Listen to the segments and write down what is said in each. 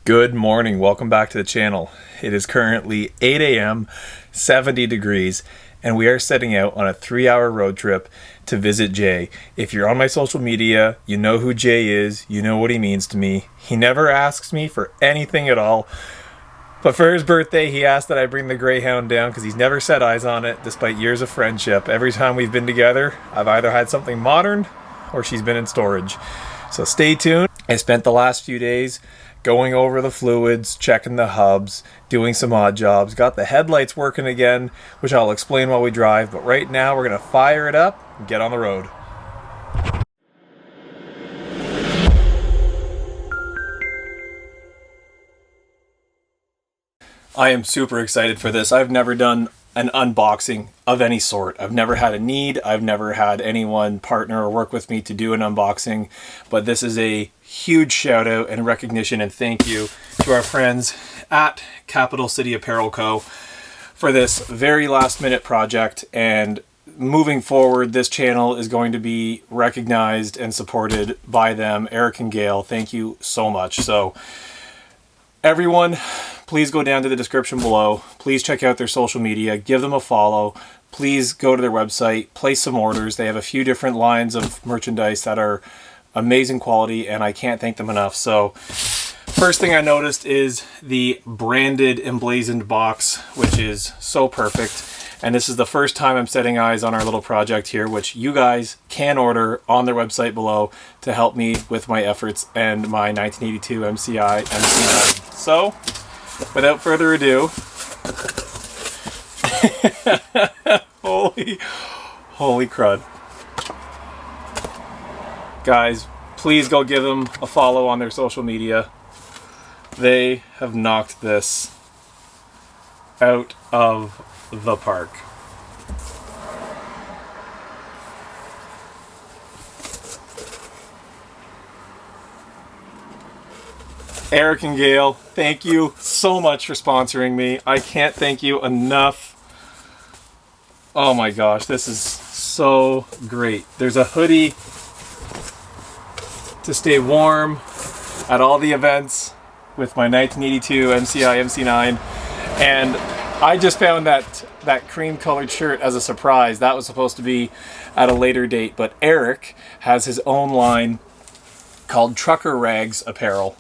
Good morning, welcome back to the channel. It is currently 8 a.m., 70 degrees, and we are setting out on a 3-hour road trip to visit Jay. If you're on my social media, you know who Jay is, you know what he means to me. He never asks me for anything at all, but for his birthday he asked that I bring the Greyhound down because he's never set eyes on it despite years of friendship. Every time we've been together, I've either had something modern or she's been in storage. So stay tuned. I spent the last few days going over the fluids, checking the hubs, doing some odd jobs, got the headlights working again, which I'll explain while we drive, but right now we're gonna fire it up and get on the road. I am super excited for this. I've never done an unboxing of any sort. I've never had a need. I've never had anyone partner or work with me to do an unboxing, but this is a huge shout out and recognition and thank you to our friends at Capital City Apparel Co. for this very last minute project, and moving forward this channel is going to be recognized and supported by them. Eric and Gail, thank you so much. So everyone, please go down to the description below. Please check out their social media, give them a follow. Please go to their website, place some orders. They have a few different lines of merchandise that are amazing quality and I can't thank them enough. So first thing I noticed is the branded emblazoned box, which is so perfect. And this is the first time I'm setting eyes on our little project here, which you guys can order on their website below to help me with my efforts and my 1982 MCI MC9. So without further ado, holy crud. Guys, please go give them a follow on their social media. They have knocked this out of the park. Eric and Gail, thank you so much for sponsoring me. I can't thank you enough. Oh my gosh, this is so great. There's a hoodie to stay warm at all the events with my 1982 MCI MC9, and I just found that cream colored shirt as a surprise. That was supposed to be at a later date, but Eric has his own line called Trucker Rags Apparel.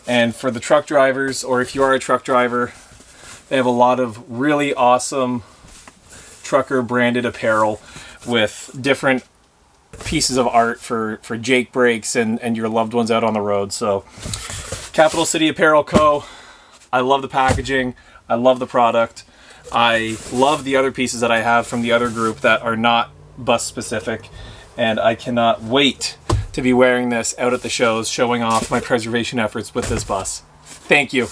And for the truck drivers, or if you are a truck driver, they have a lot of really awesome trucker branded apparel with different pieces of art for Jake breaks and your loved ones out on the road. So Capital City Apparel Co. I love the packaging. I love the product. I love the other pieces that I have from the other group that are not bus specific, and I cannot wait to be wearing this out at the shows, showing off my preservation efforts with this bus. Thank you.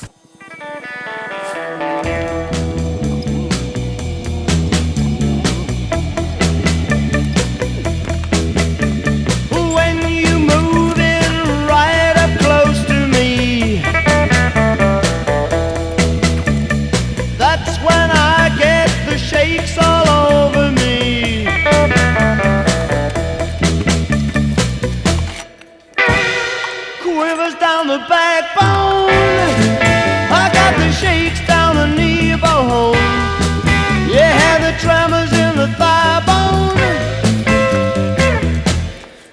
Down the backbone, I got the shakes down the knee bone. Yeah, the tremors in the thigh bone,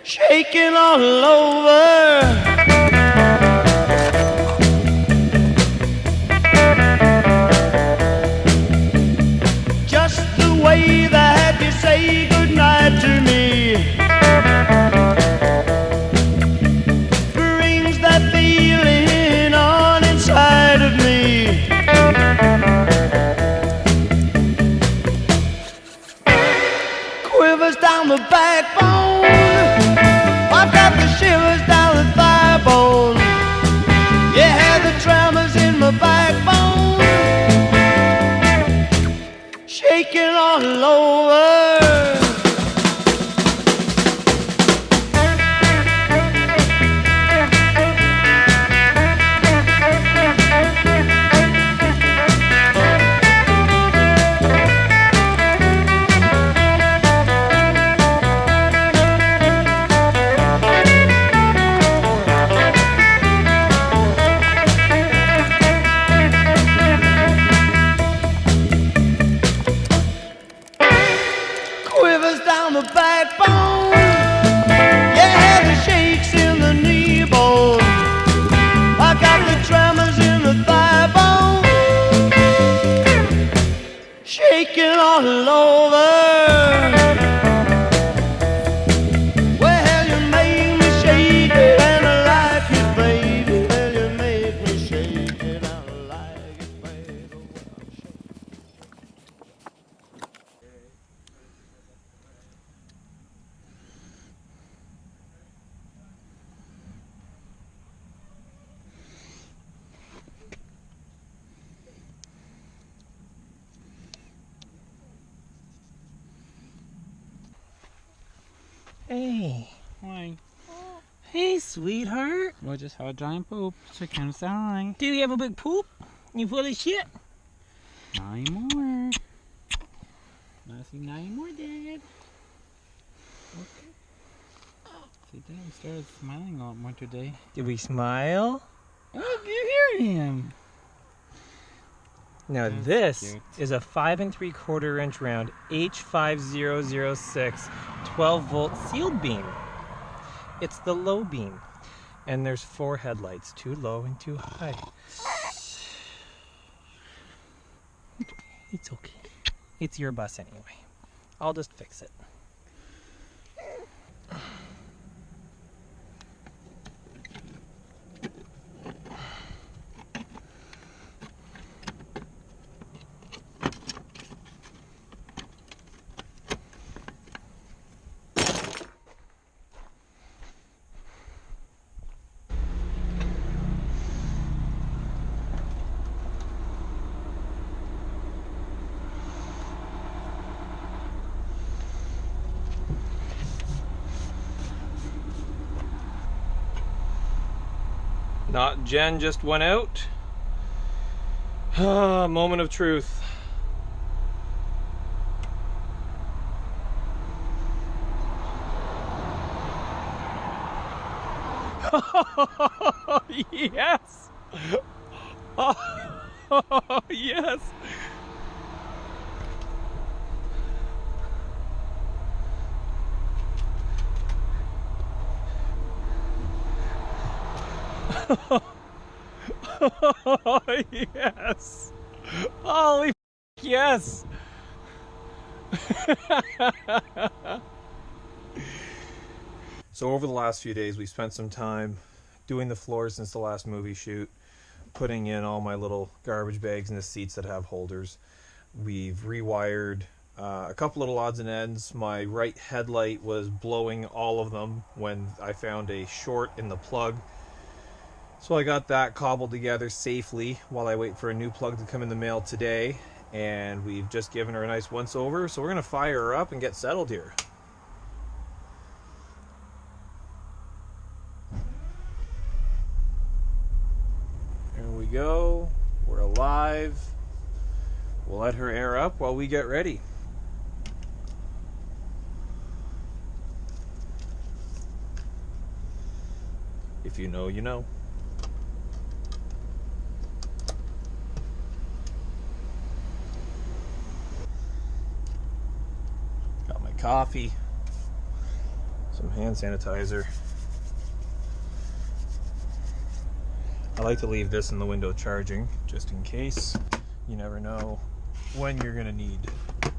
shaking all over. Just the way that you say goodnight to me down the backbone. I've got the shivers down the thigh bone. Yeah, the tremors in my backbone, shaking all over. Hey. Why? Hey, sweetheart. Well, just had a giant poop, so it kind of sound. Do you have a big poop? You full of shit? Not anymore. Not anymore, Dad. Okay. See, Dad started smiling a lot more today. Did we smile? Oh, you hear him? Now That's this cute. is a 5 3/4 inch round H5006 12-volt sealed beam. It's the low beam. And there's 4 headlights, 2 low and 2 high. It's okay. It's your bus anyway. I'll just fix it. Not Jen just went out. Moment of truth. Yes. Oh, yes. Oh, yes. Holy yes. So over the last few days, we spent some time doing the floors since the last movie shoot, putting in all my little garbage bags in the seats that have holders. We've rewired a couple little odds and ends. My right headlight was blowing all of them when I found a short in the plug. So I got that cobbled together safely while I wait for a new plug to come in the mail today. And we've just given her a nice once over. So we're going to fire her up and get settled here. There we go. We're alive. We'll let her air up while we get ready. If you know, you know. Got my coffee, some hand sanitizer. I like to leave this in the window charging, just in case. You never know when you're gonna need to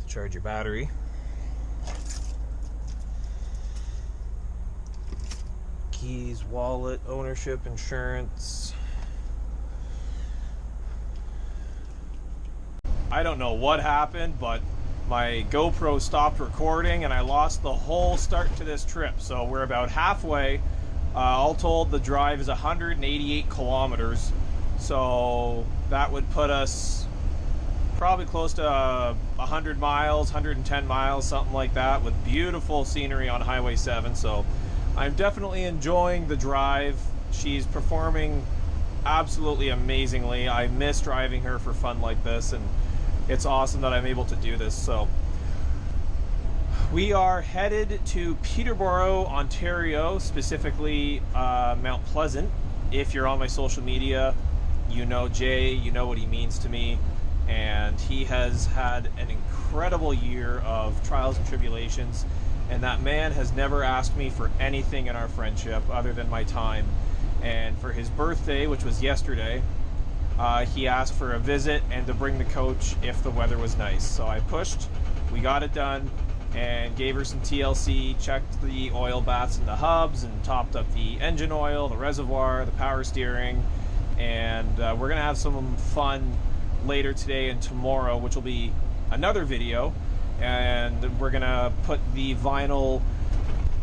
charge your battery. Keys, wallet, ownership, insurance. I don't know what happened, but my GoPro stopped recording and I lost the whole start to this trip. So we're about halfway. All told, the drive is 188 kilometers. So that would put us probably close to 100 miles, 110 miles, something like that, with beautiful scenery on Highway 7. So I'm definitely enjoying the drive. She's performing absolutely amazingly. I miss driving her for fun like this, and it's awesome that I'm able to do this. So we are headed to Peterborough, Ontario, specifically Mount Pleasant. If you're on my social media, you know Jay, you know what he means to me, and he has had an incredible year of trials and tribulations, and that man has never asked me for anything in our friendship other than my time. And for his birthday, which was yesterday, he asked for a visit and to bring the coach if the weather was nice. So I pushed, we got it done, and gave her some TLC, checked the oil baths and the hubs, and topped up the engine oil, the reservoir, the power steering, and we're gonna have some fun later today and tomorrow, which will be another video. And we're gonna put the vinyl,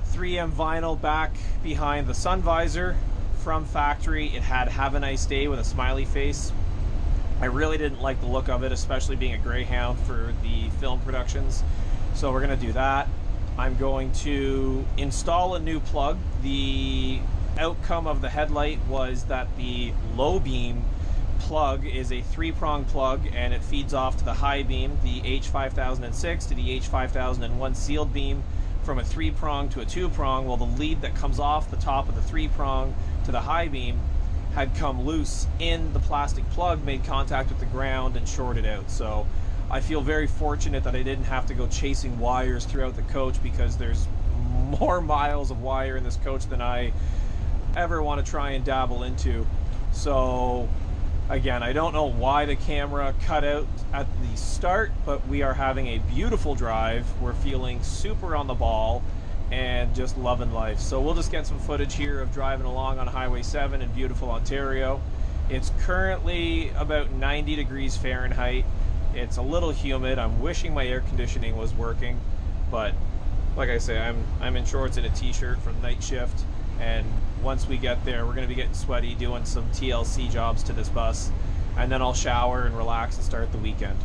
3M vinyl, back behind the sun visor from factory. It had "Have a Nice Day" with a smiley face. I really didn't like the look of it, especially being a Greyhound for the film productions. So we're gonna do that. I'm going to install a new plug. The outcome of the headlight was that the low beam plug is a 3-prong plug, and it feeds off to the high beam, the H5006 to the H5001 sealed beam, from a 3-prong to a 2-prong. Well, the lead that comes off the top of the 3-prong to the high beam had come loose in the plastic plug, made contact with the ground, and shorted out. So I feel very fortunate that I didn't have to go chasing wires throughout the coach, because there's more miles of wire in this coach than I ever want to try and dabble into. So again, I don't know why the camera cut out at the start, but we are having a beautiful drive. We're feeling super on the ball and just loving life. So we'll just get some footage here of driving along on Highway 7 in beautiful Ontario. It's currently about 90 degrees Fahrenheit. It's a little humid. I'm wishing my air conditioning was working, but like I say, I'm in shorts and a t-shirt from night shift, and once we get there, we're going to be getting sweaty doing some TLC jobs to this bus, and then I'll shower and relax and start the weekend.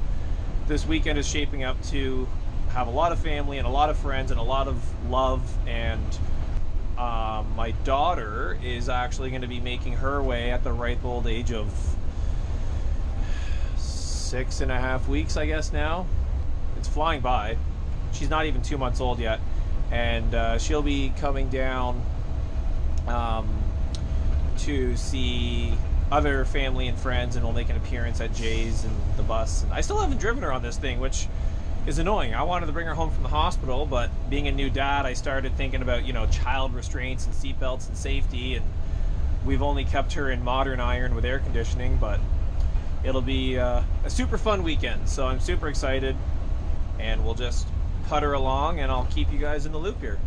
This weekend is shaping up to have a lot of family and a lot of friends and a lot of love, and my daughter is actually going to be making her way at the ripe old age of 6.5 weeks, I guess now. It's flying by. She's not even 2 months old yet, and she'll be coming down to see other family and friends, and will make an appearance at Jay's and the bus. And I still haven't driven her on this thing, which is annoying. I wanted to bring her home from the hospital, but being a new dad, I started thinking about, you know, child restraints and seatbelts and safety, and we've only kept her in modern iron with air conditioning, but it'll be a super fun weekend. So I'm super excited, and we'll just putter along, and I'll keep you guys in the loop here.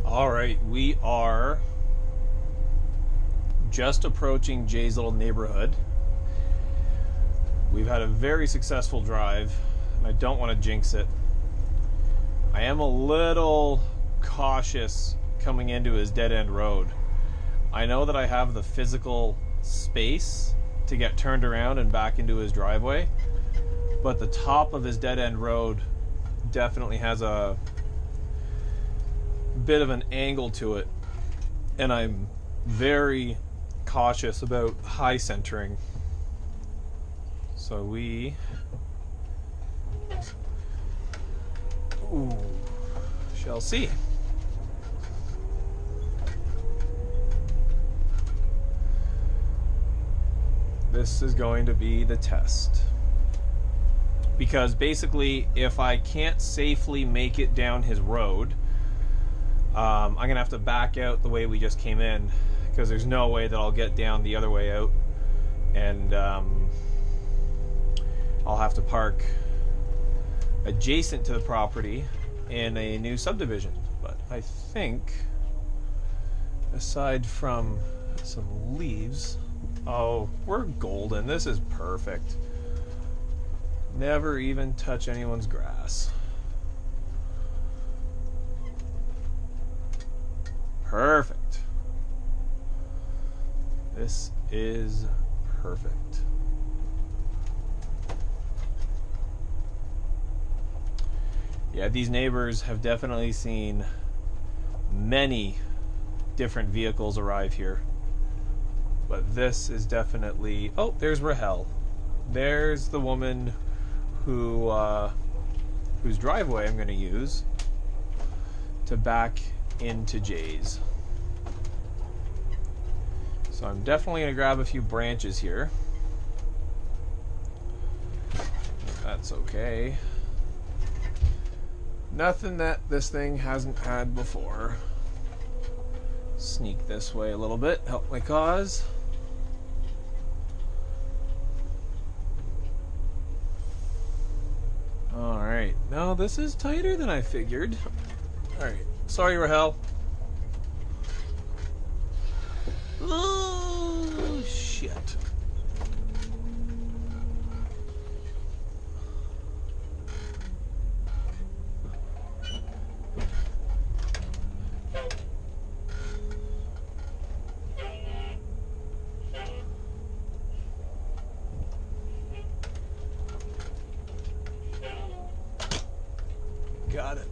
Alright, we are just approaching Jay's little neighborhood. We've had a very successful drive, and I don't want to jinx it. I am a little cautious coming into his dead-end road. I know that I have the physical space to get turned around and back into his driveway, but the top of his dead-end road definitely has a bit of an angle to it, and I'm very cautious about high centering. So we shall see. This is going to be the test, because basically if I can't safely make it down his road, I'm gonna have to back out the way we just came in, because there's no way that I'll get down the other way out, and I'll have to park adjacent to the property in a new subdivision. But I think, aside from some leaves, oh, we're golden. This is perfect. Never even touch anyone's grass. Perfect. This is perfect. Yeah, these neighbors have definitely seen many different vehicles arrive here. But this is definitely... Oh, there's Rahel. There's the woman who whose driveway I'm going to use to back into Jay's. So I'm definitely going to grab a few branches here. If that's okay. Nothing that this thing hasn't had before. Sneak this way a little bit, help my cause. No, this is tighter than I figured. Alright, sorry Rahel. Oh, shit. Got it.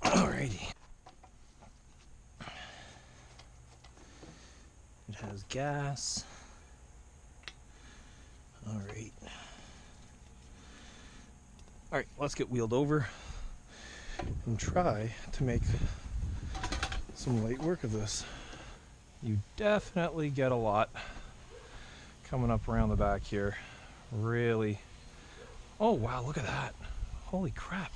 Alrighty. It has gas. Alright. Alright, let's get wheeled over and try to make some light work of this. You definitely get a lot coming up around the back here. Really. Oh wow, look at that. Holy crap.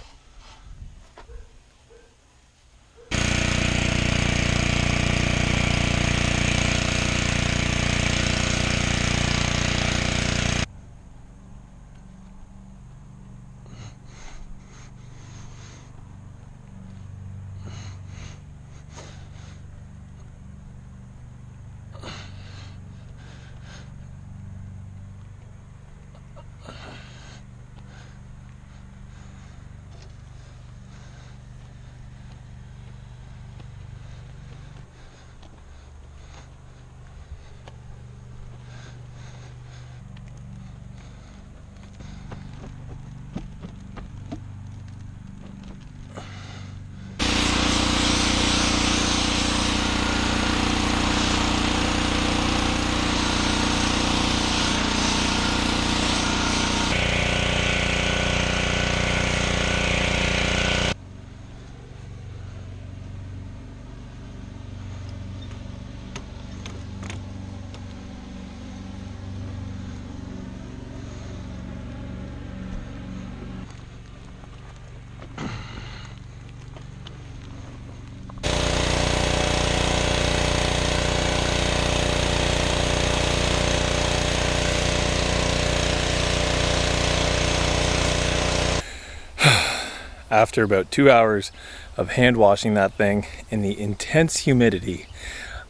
After about 2 hours of hand washing that thing in the intense humidity,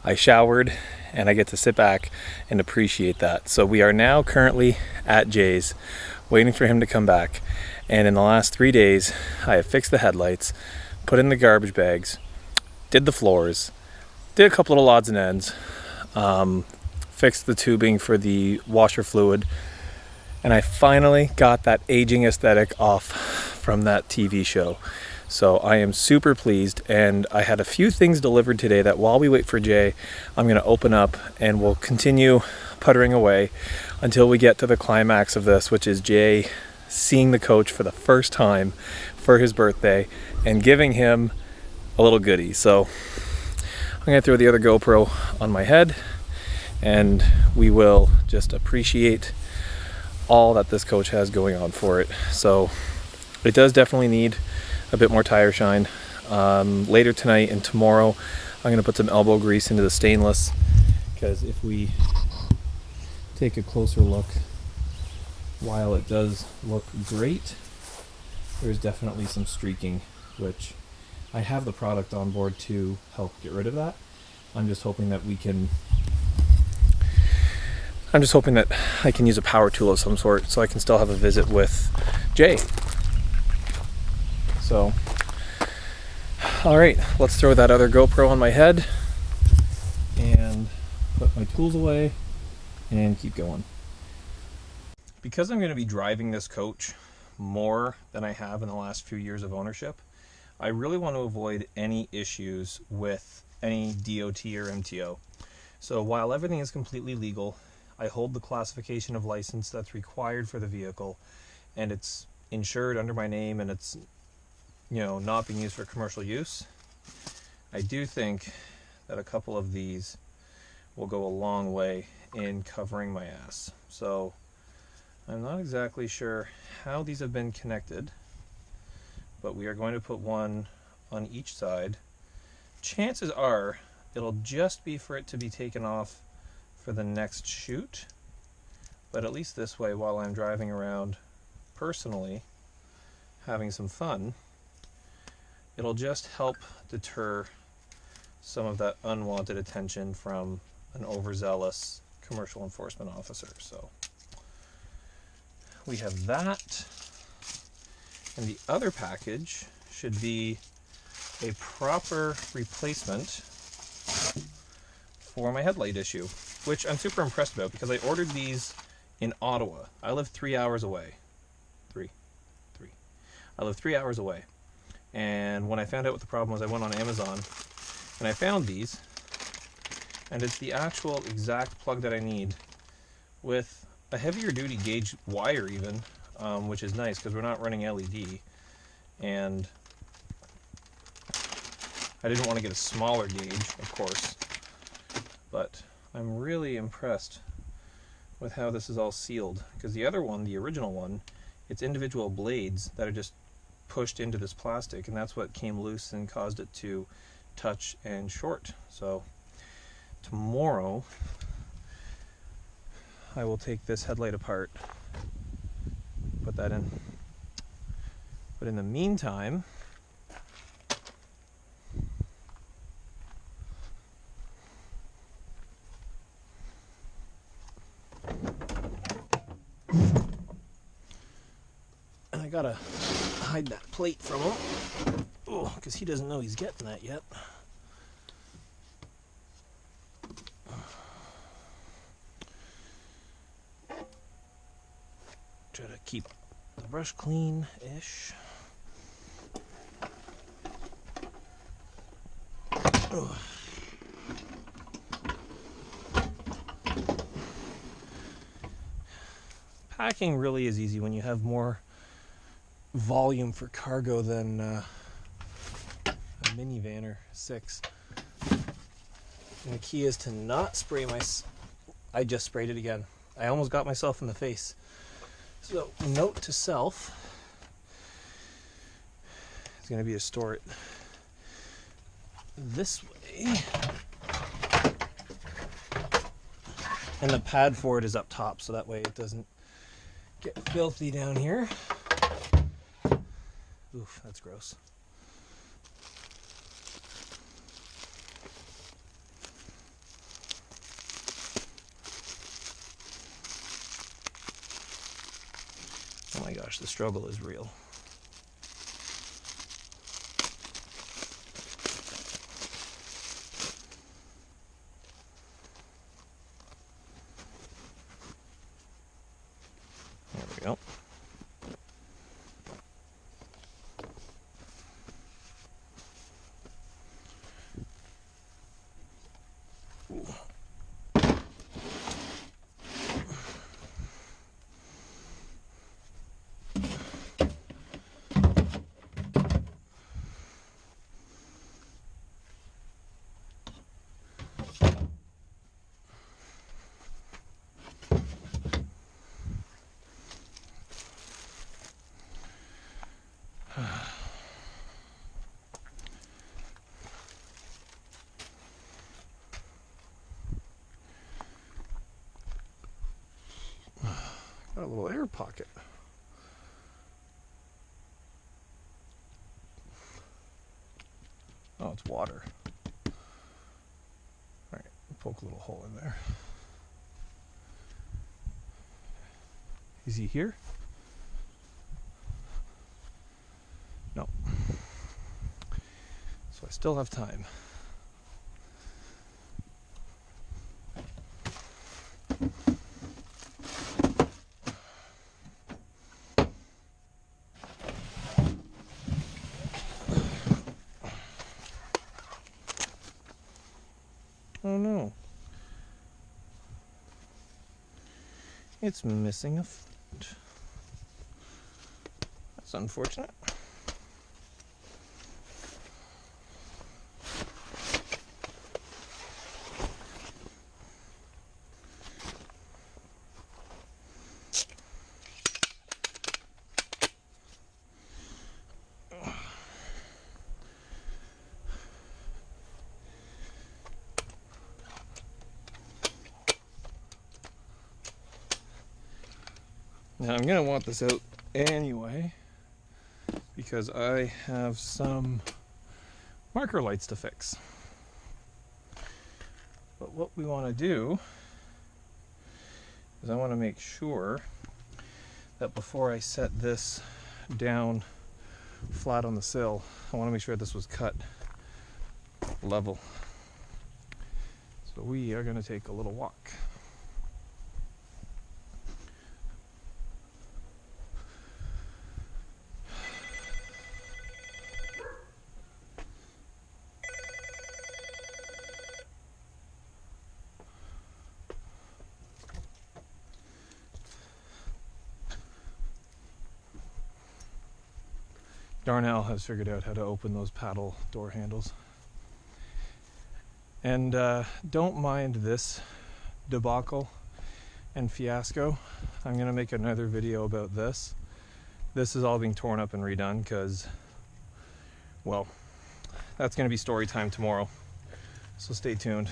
I showered and I get to sit back and appreciate that. So we are now currently at Jay's waiting for him to come back. And in the last 3 days, I have fixed the headlights, put in the garbage bags, did the floors, did a couple little odds and ends, fixed the tubing for the washer fluid, and I finally got that aging aesthetic off from that TV show. So I am super pleased, and I had a few things delivered today that while we wait for Jay, I'm going to open up and we'll continue puttering away until we get to the climax of this, which is Jay seeing the coach for the first time for his birthday and giving him a little goodie. So I'm going to throw the other GoPro on my head and we will just appreciate all that this coach has going on for it. So it does definitely need a bit more tire shine. Later tonight and tomorrow I'm going to put some elbow grease into the stainless, because if we take a closer look, while it does look great, there's definitely some streaking, which I have the product on board to help get rid of that. I'm just hoping that I can use a power tool of some sort so I can still have a visit with Jay. So, all right, let's throw that other GoPro on my head and put my tools away and keep going. Because I'm going to be driving this coach more than I have in the last few years of ownership, I really want to avoid any issues with any DOT or MTO. So while everything is completely legal, I hold the classification of license that's required for the vehicle, and it's insured under my name, and it's, you know, not being used for commercial use. I do think that a couple of these will go a long way in covering my ass. So I'm not exactly sure how these have been connected, but we are going to put one on each side. Chances are it'll just be for it to be taken off for the next shoot, but at least this way, while I'm driving around personally having some fun, it'll just help deter some of that unwanted attention from an overzealous commercial enforcement officer. So we have that, and the other package should be a proper replacement for my headlight issue, which I'm super impressed about because I ordered these in Ottawa. I live 3 hours away. I live 3 hours away. And when I found out what the problem was, I went on Amazon and I found these, and it's the actual exact plug that I need with a heavier duty gauge wire even, which is nice because we're not running LED, and I didn't want to get a smaller gauge, of course, but I'm really impressed with how this is all sealed, because the other one, the original one, it's individual blades that are just pushed into this plastic, and that's what came loose and caused it to touch and short. So tomorrow I will take this headlight apart, put that in. But in the meantime, and I gotta hide that plate from him, because he doesn't know he's getting that yet. Try to keep the brush clean-ish. Packing really is easy when you have more volume for cargo than a minivan or 6. And the key is to not spray I just sprayed it again. I almost got myself in the face. So, note to self is going to be to store it this way. And the pad for it is up top, so that way it doesn't get filthy down here. Oof, that's gross. Oh my gosh, the struggle is real. There we go. Got a little air pocket. Oh, it's water. Alright, poke a little hole in there. Is he here? No. So I still have time. Oh no. It's missing a foot. That's unfortunate. Now I'm gonna want this out anyway because I have some marker lights to fix. But what we want to do is I want to make sure that before I set this down flat on the sill, I want to make sure this was cut level. So we are going to take a little walk. Darnell has figured out how to open those paddle door handles. And don't mind this debacle and fiasco. I'm going to make another video about this. This is all being torn up and redone because, well, that's going to be story time tomorrow. So stay tuned.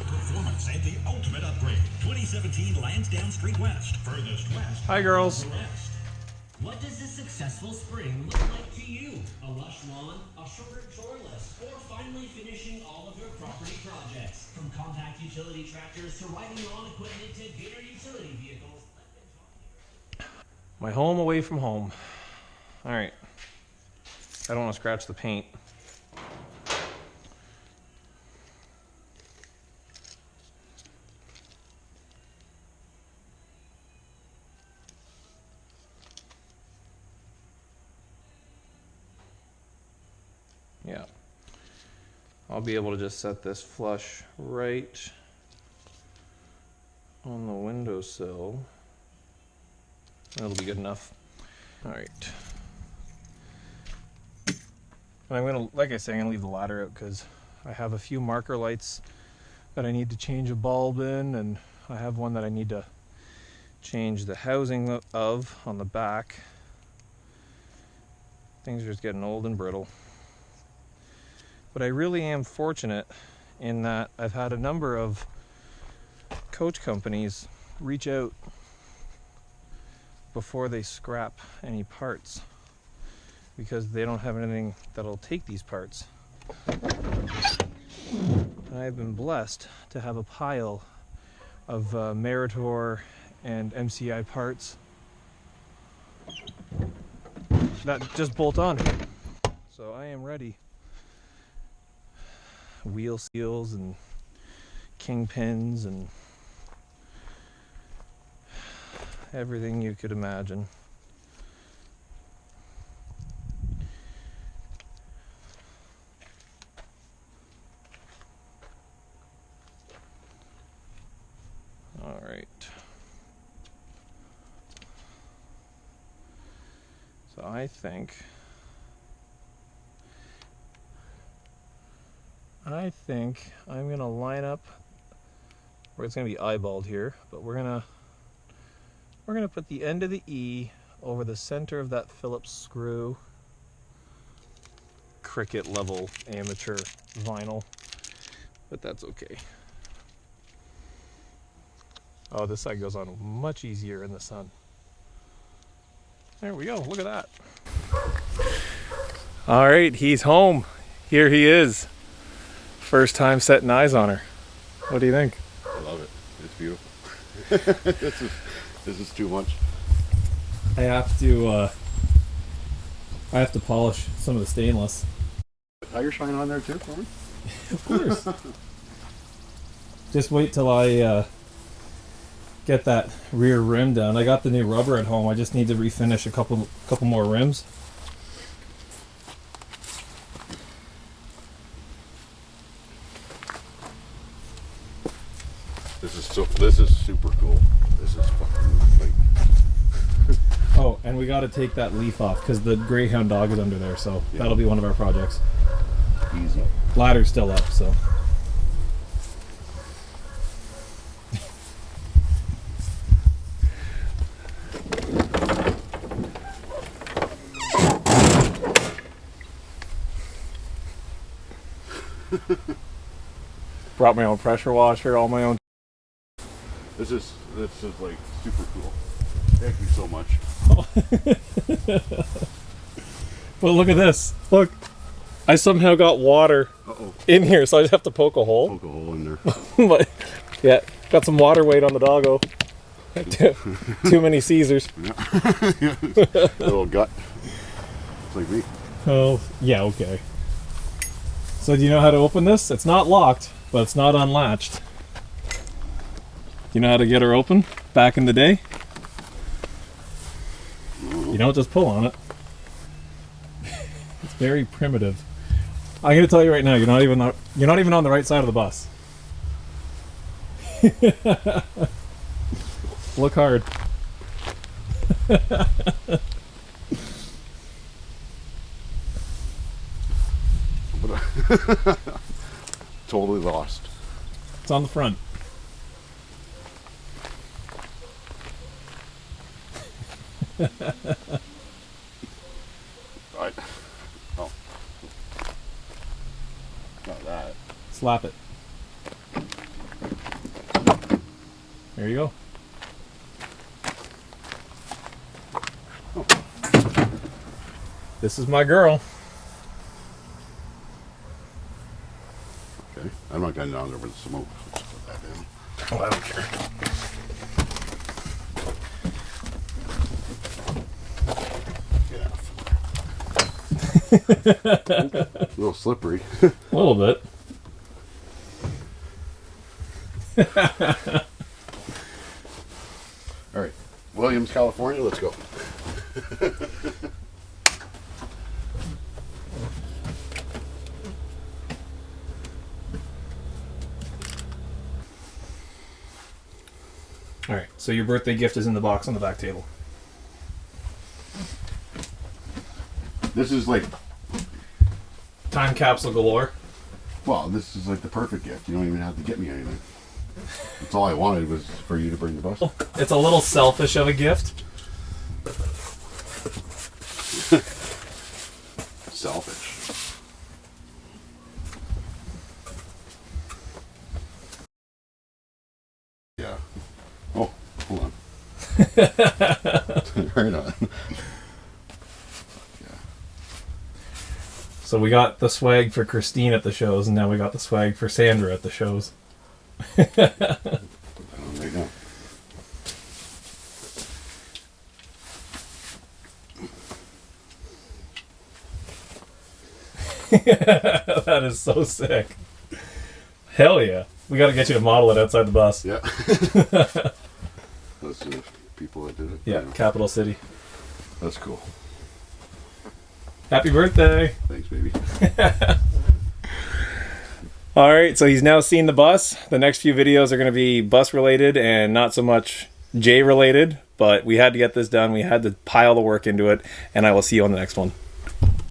Performance and the ultimate upgrade. 2017 Lansdowne Street West. Furthest west. Hi, girls. What does a successful spring look like to you? A lush lawn, a shorter chore list, or finally finishing all of your property projects? From compact utility tractors to riding lawn equipment to gator utility vehicles. My home away from home. All right. I don't want to scratch the paint. Yeah. I'll be able to just set this flush right on the windowsill. That'll be good enough. All right. And I'm gonna, like I say, I'm gonna leave the ladder out because I have a few marker lights that I need to change a bulb in, and I have one that I need to change the housing of on the back. Things are just getting old and brittle. But I really am fortunate in that I've had a number of coach companies reach out before they scrap any parts because they don't have anything that'll take these parts. And I've been blessed to have a pile of Meritor and MCI parts that just bolt on. So I am ready. Wheel seals and kingpins and everything you could imagine. All right. So I think I'm gonna line up where it's gonna be eyeballed here, but we're gonna put the end of the E over the center of that Phillips screw. Cricket level amateur vinyl, but that's okay. Oh, this side goes on much easier in the sun. There we go, look at that. All right, he's home. Here he is. First time setting eyes on her. What do you think? I love it. It's beautiful. This is too much. I have to polish some of the stainless. Tire shine on there too for me? Of course. Just wait till I get that rear rim done. I got the new rubber at home. I just need to refinish a couple more rims. This is super cool. This is fucking like. Oh, and we got to take that leaf off because the greyhound dog is under there, so Yeah. that'll be one of our projects. Easy. Ladder's still up, so. Brought my own pressure washer, all my own This is like super cool. Thank you so much. But look at this. Look, I somehow got water in here, so I just have to poke a hole. Poke a hole in there. But yeah, got some water weight on the doggo. Too many Caesars. Little gut. It's like me. Oh, yeah, okay. So do you know how to open this? It's not locked, but it's not unlatched. You know how to get her open back in the day? You don't just pull on it. It's very primitive. I'm gonna tell you right now, you're not even on the right side of the bus. Look hard. Totally lost. It's on the front. Right. Oh. Not that. Slap it. There you go. Oh. This is my girl. Okay. I'm not getting down there with the smoke. Let's put that in. Oh, I don't care. Get off. A little slippery. A little bit. All right. Williams, California. Let's go. All right. So your birthday gift is in the box on the back table. This is like, Time capsule galore. well, this is like the perfect gift. You don't even have to get me anything. That's all I wanted was for you to bring the bus. It's a little selfish of a gift. Selfish. Yeah. Oh, hold on. Right on. So we got the swag for Christine at the shows, and now we got the swag for Sandra at the shows. Put that on right now. That is so sick. Hell yeah. We gotta get you to model it outside the bus. Yeah. Those are the people that did it. Yeah, Capital City. That's cool. Happy birthday. Thanks, baby. All right, so he's now seen the bus. The next few videos are going to be bus related and not so much Jay related, but we had to get this done. We had to pile the work into it, and I will see you on the next one.